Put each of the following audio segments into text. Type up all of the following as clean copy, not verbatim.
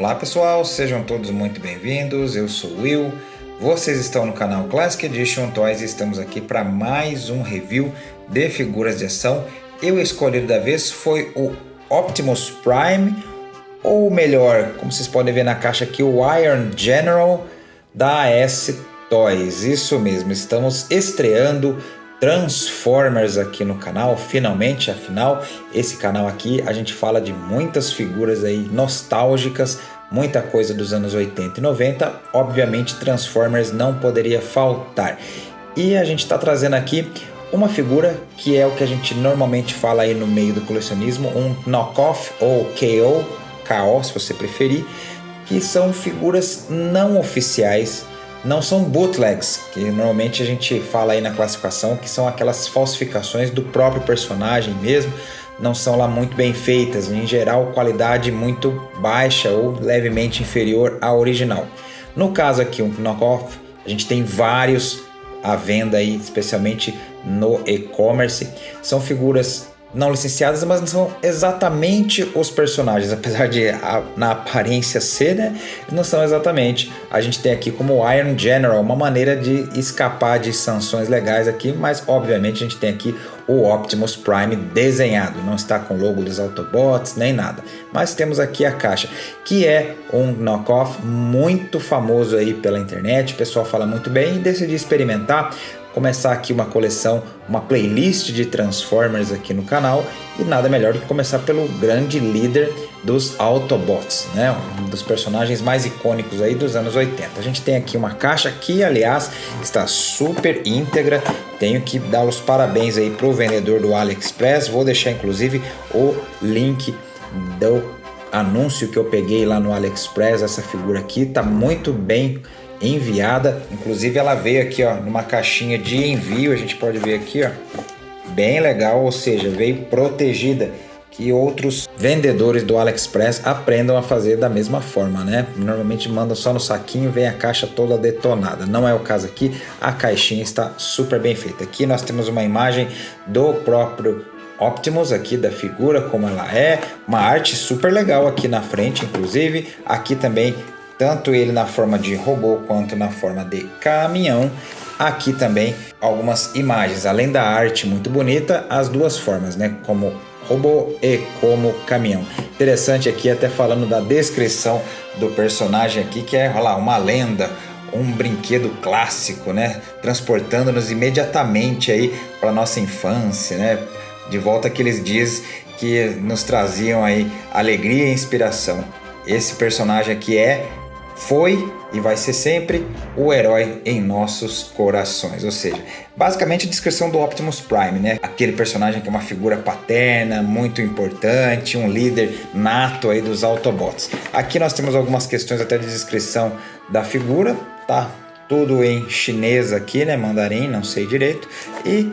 Olá pessoal, sejam todos muito bem-vindos, eu sou o Will, vocês estão no canal Classic Edition Toys e estamos aqui para mais um review de figuras de ação. E o escolhido da vez foi o Optimus Prime, ou melhor, como vocês podem ver na caixa aqui, o Iron General da AS Toys. Isso mesmo, estamos estreando Transformers aqui no canal, finalmente. Afinal, esse canal aqui a gente fala de muitas figuras aí nostálgicas, muita coisa dos anos 80 e 90, obviamente Transformers não poderia faltar. E a gente está trazendo aqui uma figura que é o que a gente normalmente fala aí no meio do colecionismo, um knockoff ou KO se você preferir, que são figuras não oficiais. Não são bootlegs, que normalmente a gente fala aí na classificação, que são aquelas falsificações do próprio personagem mesmo, não são lá muito bem feitas, em geral qualidade muito baixa ou levemente inferior à original. No caso aqui, um knockoff, a gente tem vários à venda aí, especialmente no e-commerce, são figuras não licenciadas, mas não são exatamente os personagens, apesar de na aparência ser, né? Não são exatamente. A gente tem aqui como Iron General, uma maneira de escapar de sanções legais aqui, mas obviamente a gente tem aqui o Optimus Prime desenhado, não está com o logo dos Autobots nem nada, mas temos aqui a caixa, que é um knockoff muito famoso aí pela internet, o pessoal fala muito bem e decidi experimentar, começar aqui uma coleção, uma playlist de Transformers aqui no canal, e nada melhor do que começar pelo grande líder dos Autobots, né? Um dos personagens mais icônicos aí dos anos 80. A gente tem aqui uma caixa que, aliás, está super íntegra. Tenho que dar os parabéns aí pro vendedor do AliExpress. Vou deixar inclusive o link do anúncio que eu peguei lá no AliExpress. Essa figura aqui tá muito bem enviada, inclusive ela veio aqui, ó, numa caixinha de envio, a gente pode ver aqui, ó, bem legal, ou seja, veio protegida, que outros vendedores do AliExpress aprendam a fazer da mesma forma, né? Normalmente mandam só no saquinho, vem a caixa toda detonada, não é o caso aqui, a caixinha está super bem feita. Aqui nós temos uma imagem do próprio Optimus aqui, da figura, como ela é, uma arte super legal aqui na frente, inclusive, aqui também tanto ele na forma de robô quanto na forma de caminhão. Aqui também algumas imagens, além da arte muito bonita, as duas formas, né? Como robô e como caminhão. Interessante aqui até falando da descrição do personagem aqui, que é, olha lá, uma lenda, um brinquedo clássico, né? Transportando-nos imediatamente aí para nossa infância, né? De volta àqueles dias que nos traziam aí alegria e inspiração. Esse personagem aqui foi e vai ser sempre o herói em nossos corações, ou seja, basicamente a descrição do Optimus Prime, né? Aquele personagem que é uma figura paterna, muito importante, um líder nato aí dos Autobots. Aqui nós temos algumas questões até de descrição da figura, tá? Tudo em chinês aqui, né? Mandarim, não sei direito. E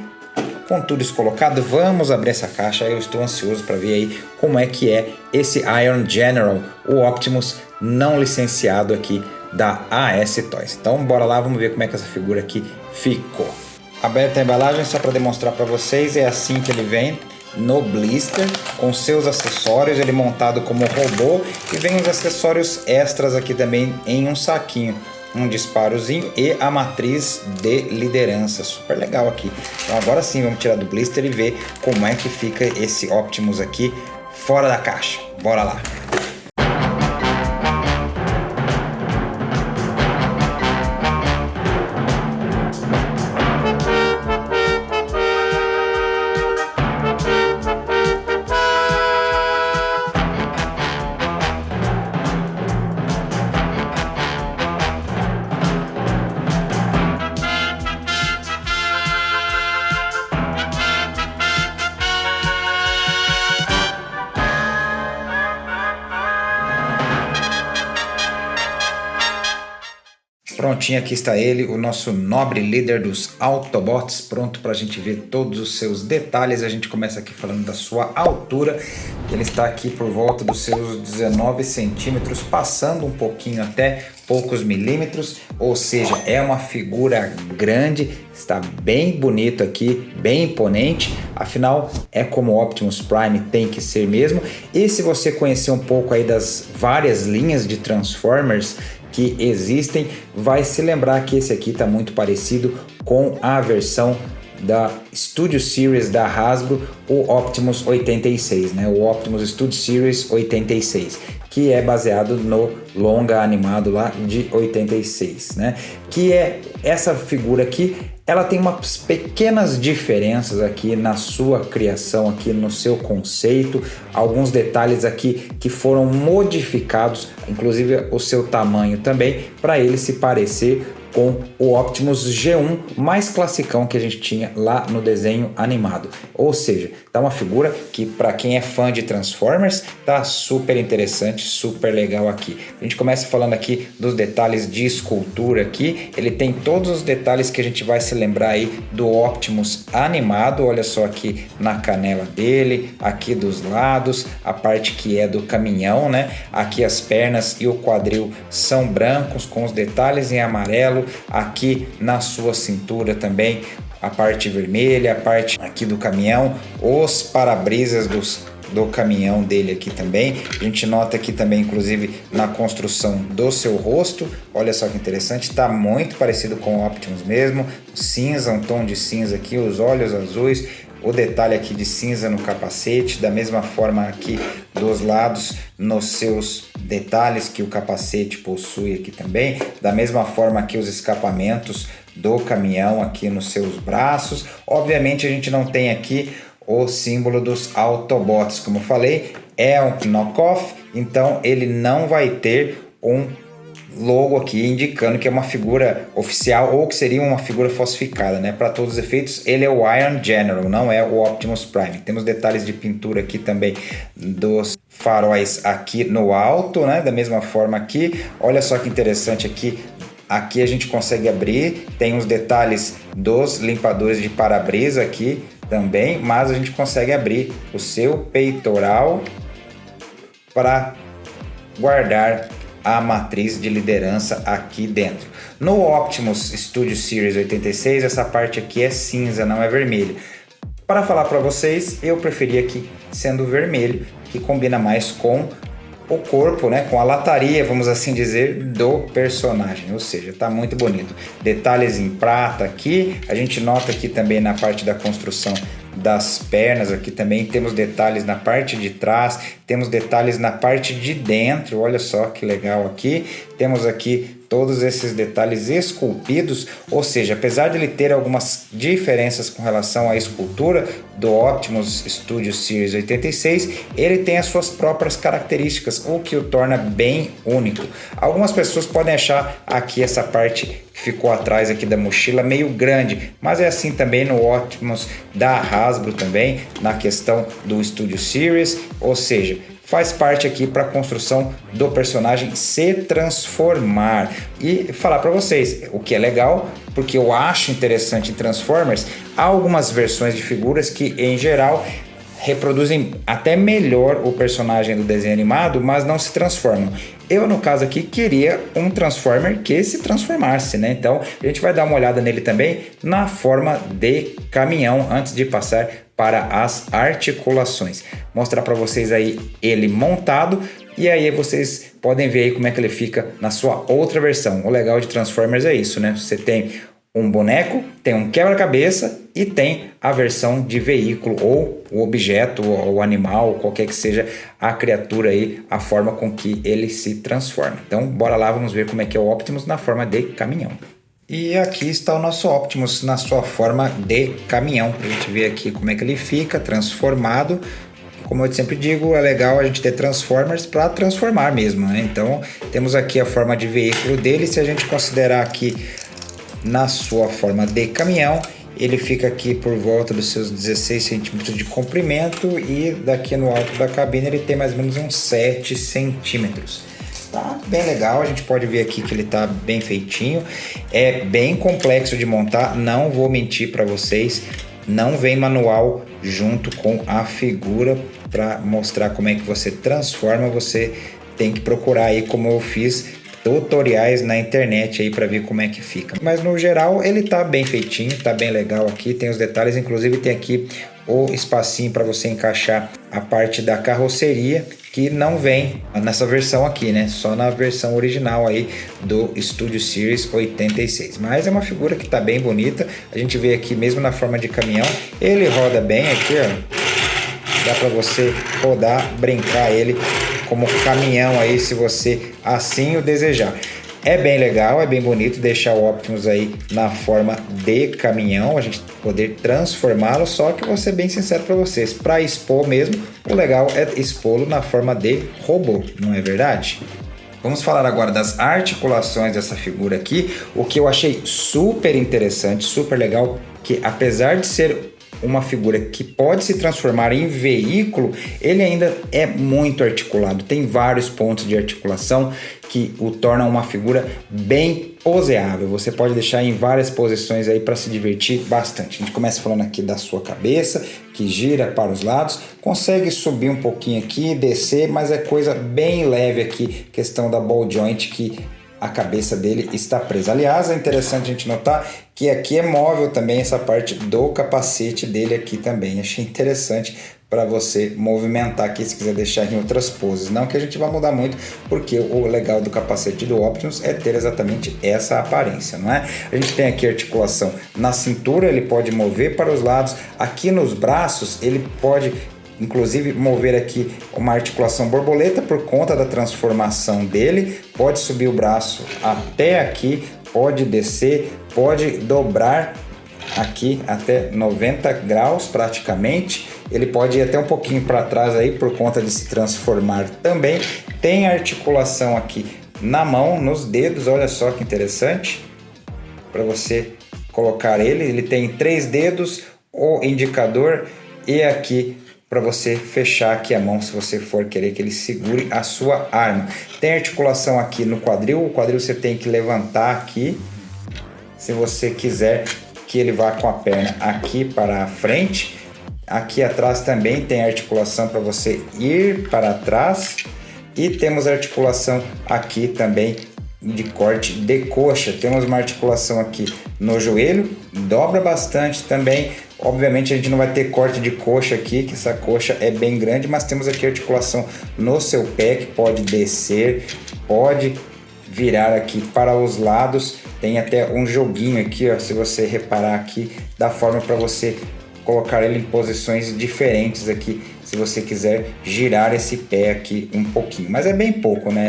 com tudo isso colocado, vamos abrir essa caixa. Eu estou ansioso para ver aí como é que é esse Iron General, o Optimus não licenciado aqui da AS Toys. Então bora lá, vamos ver como é que essa figura aqui ficou. Aberta a embalagem, só para demonstrar para vocês, é assim que ele vem no blister, com seus acessórios, ele montado como robô, e vem os acessórios extras aqui também em um saquinho. Um disparozinho e a matriz de liderança, super legal aqui. Então agora sim vamos tirar do blister e ver como é que fica esse Optimus aqui fora da caixa. Bora lá! Prontinho, aqui está ele, o nosso nobre líder dos Autobots, pronto para a gente ver todos os seus detalhes. A gente começa aqui falando da sua altura. Ele está aqui por volta dos seus 19 centímetros, passando um pouquinho até poucos milímetros, ou seja, é uma figura grande, está bem bonito aqui, bem imponente, afinal é como o Optimus Prime tem que ser mesmo. E se você conhecer um pouco aí das várias linhas de Transformers que existem, vai se lembrar que esse aqui está muito parecido com a versão da Studio Series da Hasbro, o Optimus 86, né? O Optimus Studio Series 86, que é baseado no longa animado lá de 86, né? Que é essa figura aqui, ela tem umas pequenas diferenças aqui na sua criação, aqui no seu conceito, alguns detalhes aqui que foram modificados, inclusive o seu tamanho também, para ele se parecer com o Optimus G1 mais classicão que a gente tinha lá no desenho animado. Ou seja, tá uma figura que para quem é fã de Transformers tá super interessante, super legal aqui. A gente começa falando aqui dos detalhes de escultura aqui. Ele tem todos os detalhes que a gente vai se lembrar aí do Optimus animado. Olha só aqui na canela dele, aqui dos lados, a parte que é do caminhão, né? Aqui as pernas e o quadril são brancos com os detalhes em amarelo. Aqui na sua cintura também a parte vermelha, a parte aqui do caminhão, os para-brisas do caminhão dele aqui também. A gente nota aqui também, inclusive, na construção do seu rosto. Olha só que interessante, tá muito parecido com o Optimus mesmo. Cinza, um tom de cinza aqui, os olhos azuis, o detalhe aqui de cinza no capacete, da mesma forma aqui dos lados nos seus detalhes que o capacete possui aqui também, da mesma forma aqui os escapamentos do caminhão aqui nos seus braços. Obviamente a gente não tem aqui o símbolo dos Autobots, como eu falei, é um knockoff, então ele não vai ter um logo aqui indicando que é uma figura oficial ou que seria uma figura falsificada, né? Para todos os efeitos, ele é o Iron General, não é o Optimus Prime. Temos detalhes de pintura aqui também dos faróis aqui no alto, né? Da mesma forma aqui, olha só que interessante aqui. Aqui a gente consegue abrir, tem os detalhes dos limpadores de para-brisa aqui também, mas a gente consegue abrir o seu peitoral para guardar a matriz de liderança aqui dentro. No Optimus Studio Series 86, essa parte aqui é cinza, não é vermelha. Para falar para vocês, eu preferi aqui sendo vermelho, que combina mais com o corpo, né, com a lataria, vamos assim dizer, do personagem, ou seja, tá muito bonito. Detalhes em prata aqui, a gente nota aqui também na parte da construção das pernas, aqui também temos detalhes na parte de trás, temos detalhes na parte de dentro, olha só que legal aqui, temos aqui todos esses detalhes esculpidos, ou seja, apesar de ele ter algumas diferenças com relação à escultura do Optimus Studio Series 86, ele tem as suas próprias características, o que o torna bem único. Algumas pessoas podem achar aqui essa parte que ficou atrás aqui da mochila meio grande, mas é assim também no Optimus da Hasbro também, na questão do Studio Series, ou seja, faz parte aqui para a construção do personagem se transformar. E falar para vocês o que é legal, porque eu acho interessante em Transformers, há algumas versões de figuras que em geral reproduzem até melhor o personagem do desenho animado, mas não se transformam. Eu, no caso aqui, queria um Transformer que se transformasse, né? Então, a gente vai dar uma olhada nele também na forma de caminhão, antes de passar para as articulações. Mostrar para vocês aí ele montado, e aí vocês podem ver aí como é que ele fica na sua outra versão. O legal de Transformers é isso, né? Você tem um boneco, tem um quebra-cabeça e tem a versão de veículo ou o objeto ou o animal, qualquer que seja a criatura aí, a forma com que ele se transforma. Então bora lá, vamos ver como é que é o Optimus na forma de caminhão. E aqui está o nosso Optimus na sua forma de caminhão. A gente vê aqui como é que ele fica transformado. Como eu sempre digo, é legal a gente ter Transformers para transformar mesmo, né? Então temos aqui a forma de veículo dele. Se a gente considerar aqui na sua forma de caminhão, ele fica aqui por volta dos seus 16 centímetros de comprimento e daqui no alto da cabine ele tem mais ou menos uns 7 centímetros. tá bem legal. A gente pode ver aqui que ele tá bem feitinho. É bem complexo de montar, não vou mentir para vocês. Não vem manual junto com a figura para mostrar como é que você transforma. Você tem que procurar aí, como eu fiz, tutoriais na internet aí para ver como é que fica. Mas no geral ele tá bem feitinho, tá bem legal aqui, tem os detalhes, inclusive tem aqui o espacinho para você encaixar a parte da carroceria, que não vem nessa versão aqui, né? Só na versão original aí do Studio Series 86. Mas é uma figura que tá bem bonita. A gente vê aqui mesmo na forma de caminhão, ele roda bem aqui, ó. Dá para você rodar, brincar ele como caminhão aí, se você assim o desejar. É bem legal, é bem bonito deixar o Optimus aí na forma de caminhão, a gente poder transformá-lo, só que vou ser bem sincero para vocês, para expor mesmo, o legal é expô-lo na forma de robô, não é verdade? Vamos falar agora das articulações dessa figura aqui, o que eu achei super interessante, super legal, que apesar de ser uma figura que pode se transformar em veículo, ele ainda é muito articulado, tem vários pontos de articulação que o tornam uma figura bem poseável. Você pode deixar em várias posições aí para se divertir bastante. A gente começa falando aqui da sua cabeça, que gira para os lados, consegue subir um pouquinho aqui, descer, mas é coisa bem leve aqui, questão da ball joint, que a cabeça dele está presa. Aliás, é interessante a gente notar que aqui é móvel também essa parte do capacete dele aqui também. Achei interessante para você movimentar aqui se quiser deixar em outras poses. Não que a gente vá mudar muito, porque o legal do capacete do Optimus é ter exatamente essa aparência, não é? A gente tem aqui articulação na cintura, ele pode mover para os lados. Aqui nos braços, ele pode inclusive mover aqui uma articulação borboleta por conta da transformação dele. Pode subir o braço até aqui, pode descer, pode dobrar aqui até 90 graus praticamente. Ele pode ir até um pouquinho para trás aí por conta de se transformar também. Tem articulação aqui na mão, nos dedos, olha só que interessante. Para você colocar ele tem 3 dedos, o indicador e aqui para você fechar aqui a mão se você for querer que ele segure a sua arma. Tem articulação aqui no quadril, o quadril você tem que levantar aqui, se você quiser que ele vá com a perna aqui para a frente. Aqui atrás também tem articulação para você ir para trás e temos articulação aqui também de corte de coxa. Temos uma articulação aqui no joelho, dobra bastante também. Obviamente a gente não vai ter corte de coxa aqui, que essa coxa é bem grande, mas temos aqui articulação no seu pé que pode descer, pode virar aqui para os lados. Tem até um joguinho aqui, ó, se você reparar aqui, da forma para você colocar ele em posições diferentes aqui, se você quiser girar esse pé aqui um pouquinho, mas é bem pouco, né?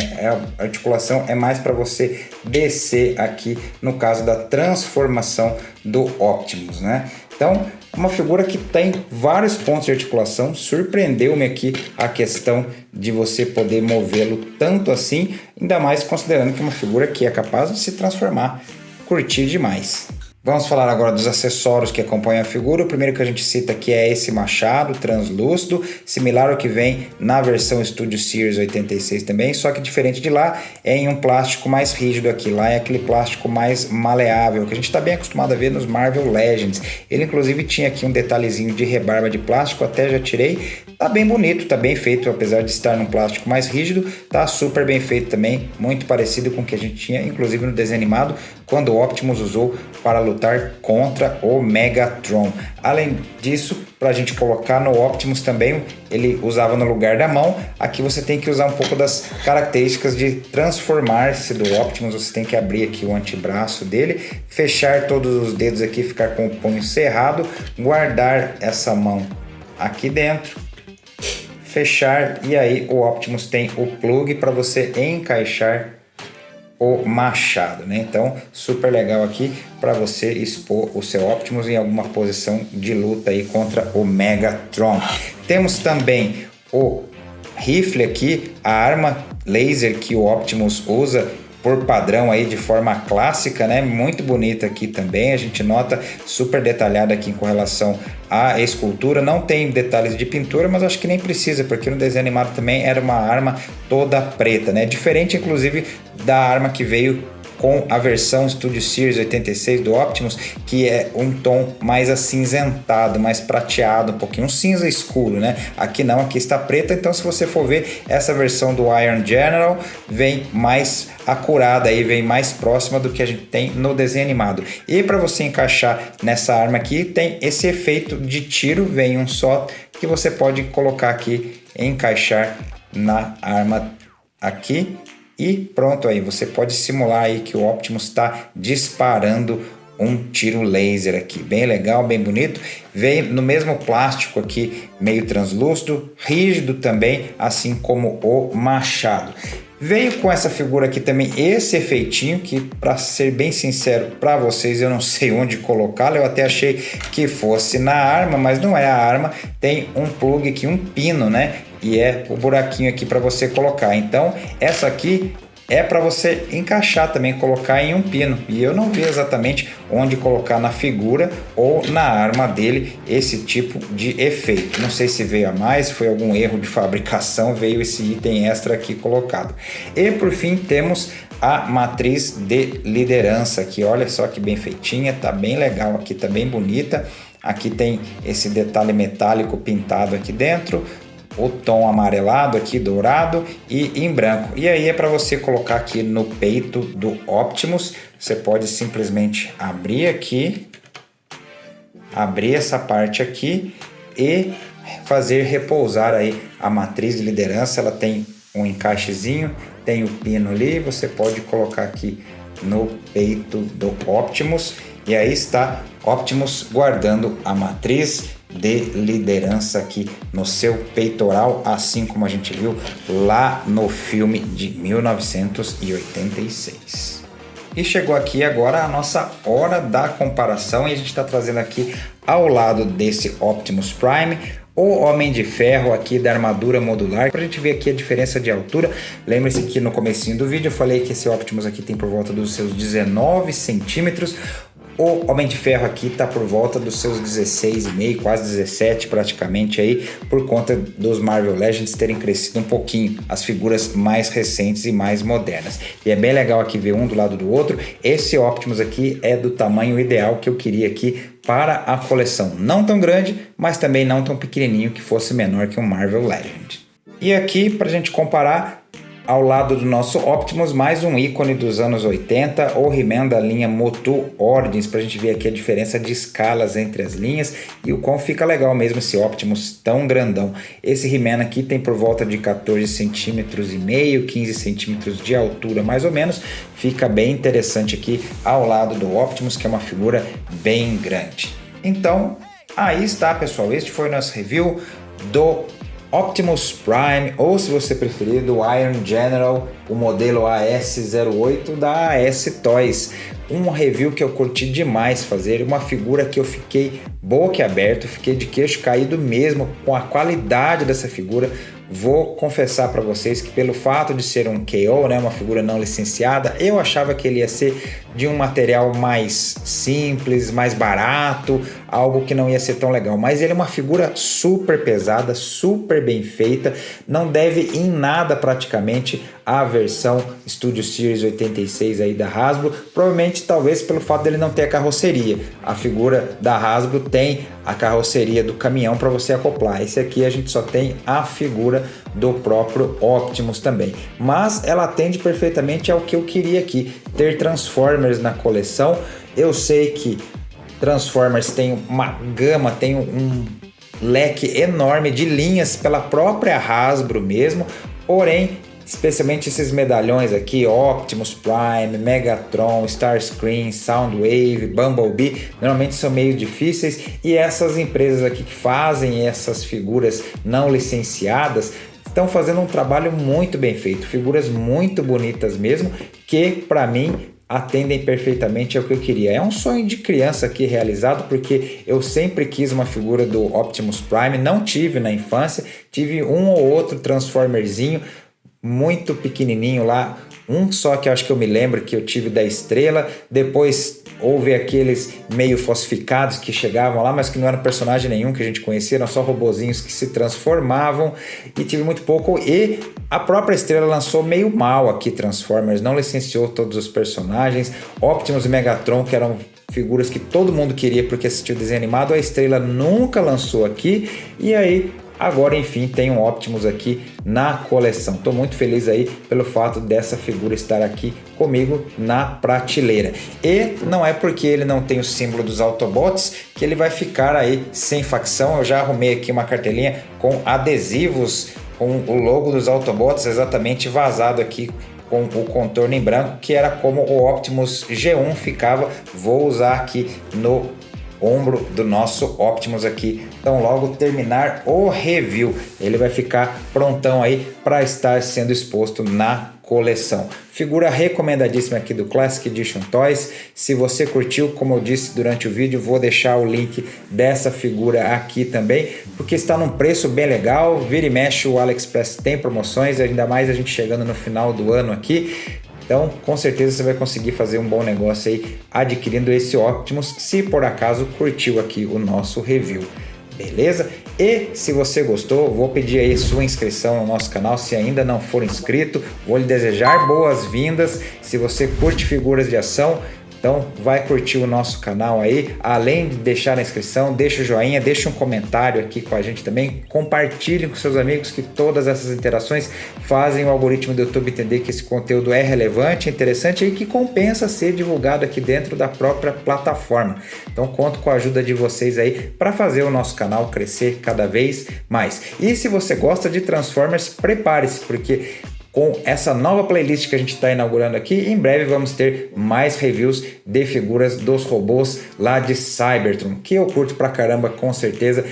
A articulação é mais para você descer aqui no caso da transformação do Optimus, né? Então, uma figura que tem vários pontos de articulação. Surpreendeu-me aqui a questão de você poder movê-lo tanto assim, ainda mais considerando que é uma figura que é capaz de se transformar. Curti demais. Vamos falar agora dos acessórios que acompanham a figura. O primeiro que a gente cita aqui é esse machado translúcido, similar ao que vem na versão Studio Series 86 também, só que diferente de lá, é em um plástico mais rígido aqui. Lá é aquele plástico mais maleável, que a gente está bem acostumado a ver nos Marvel Legends. Ele inclusive tinha aqui um detalhezinho de rebarba de plástico, até já tirei. Tá bem bonito, tá bem feito, apesar de estar num plástico mais rígido, tá super bem feito também, muito parecido com o que a gente tinha, inclusive no desenho animado, quando o Optimus usou para lutar contra o Megatron. Além disso, para a gente colocar no Optimus também, ele usava no lugar da mão. Aqui você tem que usar um pouco das características de transformar-se do Optimus. Você tem que abrir aqui o antebraço dele, fechar todos os dedos aqui, ficar com o punho cerrado, guardar essa mão aqui dentro, fechar, e aí o Optimus tem o plug para você encaixar o machado, né? Então, super legal aqui para você expor o seu Optimus em alguma posição de luta aí contra o Megatron. Temos também o rifle aqui, a arma laser que o Optimus usa por padrão aí de forma clássica, né? Muito bonita aqui também, a gente nota super detalhada aqui com relação à escultura. Não tem detalhes de pintura, mas acho que nem precisa, porque no desenho animado também era uma arma toda preta, né? Diferente inclusive da arma que veio com a versão Studio Series 86 do Optimus, que é um tom mais acinzentado, mais prateado, um pouquinho, um cinza escuro, né? Aqui não, aqui está preta, então se você for ver, essa versão do Iron General vem mais acurada aí, vem mais próxima do que a gente tem no desenho animado. E para você encaixar nessa arma aqui, tem esse efeito de tiro, vem um só, que você pode colocar aqui e encaixar na arma aqui. E pronto aí, você pode simular aí que o Optimus está disparando um tiro laser aqui, bem legal, bem bonito. Vem no mesmo plástico aqui, meio translúcido, rígido também, assim como o machado. Veio com essa figura aqui também esse efeitinho que, para ser bem sincero para vocês, eu não sei onde colocá-lo. Eu até achei que fosse na arma, mas não é a arma. Tem um plug aqui, um pino, né? E é o buraquinho aqui para você colocar. Então, essa aqui é para você encaixar também, colocar em um pino. E eu não vi exatamente onde colocar na figura ou na arma dele esse tipo de efeito. Não sei se veio a mais, foi algum erro de fabricação, veio esse item extra aqui colocado. E por fim temos a matriz de liderança aqui, olha só que bem feitinha, tá bem legal aqui, tá bem bonita. Aqui tem esse detalhe metálico pintado aqui dentro, o tom amarelado aqui, dourado e em branco. E aí é para você colocar aqui no peito do Optimus. Você pode simplesmente abrir aqui, abrir essa parte aqui e fazer repousar aí a matriz de liderança. Ela tem um encaixezinho, tem o pino ali, você pode colocar aqui no peito do Optimus. E aí está Optimus guardando a matriz de liderança aqui no seu peitoral, assim como a gente viu lá no filme de 1986. E chegou aqui agora a nossa hora da comparação, e a gente está trazendo aqui ao lado desse Optimus Prime o Homem de Ferro aqui da armadura modular, para a gente ver aqui a diferença de altura. Lembre-se que no comecinho do vídeo eu falei que esse Optimus aqui tem por volta dos seus 19 centímetros. O Homem de Ferro aqui está por volta dos seus 16,5, quase 17 praticamente aí, por conta dos Marvel Legends terem crescido um pouquinho, as figuras mais recentes e mais modernas. E é bem legal aqui ver um do lado do outro. Esse Optimus aqui é do tamanho ideal que eu queria aqui para a coleção. Não tão grande, mas também não tão pequenininho que fosse menor que um Marvel Legend. E aqui, para a gente comparar, ao lado do nosso Optimus, mais um ícone dos anos 80, o He-Man da linha Motu Origins, para a gente ver aqui a diferença de escalas entre as linhas e o quão fica legal mesmo esse Optimus tão grandão. Esse He-Man aqui tem por volta de 14 centímetros e meio, 15 centímetros de altura mais ou menos, fica bem interessante aqui ao lado do Optimus, que é uma figura bem grande. Então, aí está, pessoal, este foi o nosso review do Optimus Prime, ou se você preferir, do Iron General, o modelo AS08 da AS Toys. Um review que eu curti demais fazer, uma figura que eu fiquei boquiaberto, fiquei de queixo caído mesmo com a qualidade dessa figura. Vou confessar para vocês que pelo fato de ser um KO, né, uma figura não licenciada, eu achava que ele ia ser de um material mais simples, mais barato, algo que não ia ser tão legal. Mas ele é uma figura super pesada, super bem feita, não deve em nada praticamente à versão Studio Series 86 aí da Hasbro, provavelmente talvez pelo fato dele não ter a carroceria. A figura da Hasbro tem a carroceria do caminhão para você acoplar. Esse aqui a gente só tem a figura do próprio Optimus também. Mas ela atende perfeitamente ao que eu queria aqui, ter Transformers na coleção. Eu sei que Transformers tem uma gama, tem um leque enorme de linhas pela própria Hasbro mesmo, porém especialmente esses medalhões aqui, Optimus Prime, Megatron, Starscream, Soundwave, Bumblebee, normalmente são meio difíceis, e essas empresas aqui que fazem essas figuras não licenciadas estão fazendo um trabalho muito bem feito, figuras muito bonitas mesmo, que para mim atendem perfeitamente ao que eu queria. É um sonho de criança aqui realizado, porque eu sempre quis uma figura do Optimus Prime, não tive na infância, tive um ou outro Transformerzinho muito pequenininho lá, um só que eu acho que eu me lembro que eu tive da estrela, depois houve aqueles meio falsificados que chegavam lá, mas que não eram personagem nenhum que a gente conhecia, eram só robozinhos que se transformavam, e tive muito pouco. E a própria estrela lançou meio mal aqui Transformers, não licenciou todos os personagens. Optimus e Megatron, que eram figuras que todo mundo queria porque assistiu o desenho animado, a estrela nunca lançou aqui, e aí agora, enfim, tem um Optimus aqui na coleção. Estou muito feliz aí pelo fato dessa figura estar aqui comigo na prateleira. E não é porque ele não tem o símbolo dos Autobots que ele vai ficar aí sem facção. Eu já arrumei aqui uma cartelinha com adesivos com o logo dos Autobots exatamente vazado aqui com o contorno em branco, que era como o Optimus G1 ficava. Vou usar aqui no ombro do nosso Optimus aqui. Então logo terminar o review, ele vai ficar prontão aí para estar sendo exposto na coleção. Figura recomendadíssima aqui do Classic Edition Toys. Se você curtiu, como eu disse durante o vídeo, vou deixar o link dessa figura aqui também, porque está num preço bem legal. Vira e mexe, o AliExpress tem promoções, ainda mais a gente chegando no final do ano aqui. Então, com certeza você vai conseguir fazer um bom negócio aí adquirindo esse Optimus, se por acaso curtiu aqui o nosso review. Beleza? E se você gostou, vou pedir aí sua inscrição no nosso canal. Se ainda não for inscrito, vou lhe desejar boas-vindas. Se você curte figuras de ação, então vai curtir o nosso canal aí. Além de deixar a inscrição, deixa o joinha, deixa um comentário aqui com a gente também. Compartilhem com seus amigos, que todas essas interações fazem o algoritmo do YouTube entender que esse conteúdo é relevante, interessante e que compensa ser divulgado aqui dentro da própria plataforma. Então conto com a ajuda de vocês aí para fazer o nosso canal crescer cada vez mais. E se você gosta de Transformers, prepare-se, porque com essa nova playlist que a gente está inaugurando aqui, em breve vamos ter mais reviews de figuras dos robôs lá de Cybertron, que eu curto pra caramba, com certeza.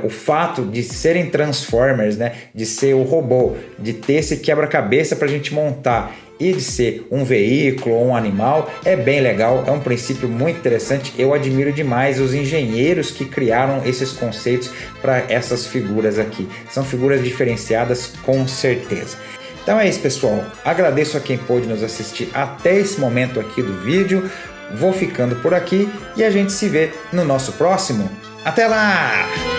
O fato de serem Transformers, né, de ser o robô, de ter esse quebra-cabeça pra gente montar e de ser um veículo ou um animal, é bem legal, é um princípio muito interessante. Eu admiro demais os engenheiros que criaram esses conceitos para essas figuras aqui. São figuras diferenciadas, com certeza. Então é isso, pessoal. Agradeço a quem pôde nos assistir até esse momento aqui do vídeo. Vou ficando por aqui e a gente se vê no nosso próximo. Até lá!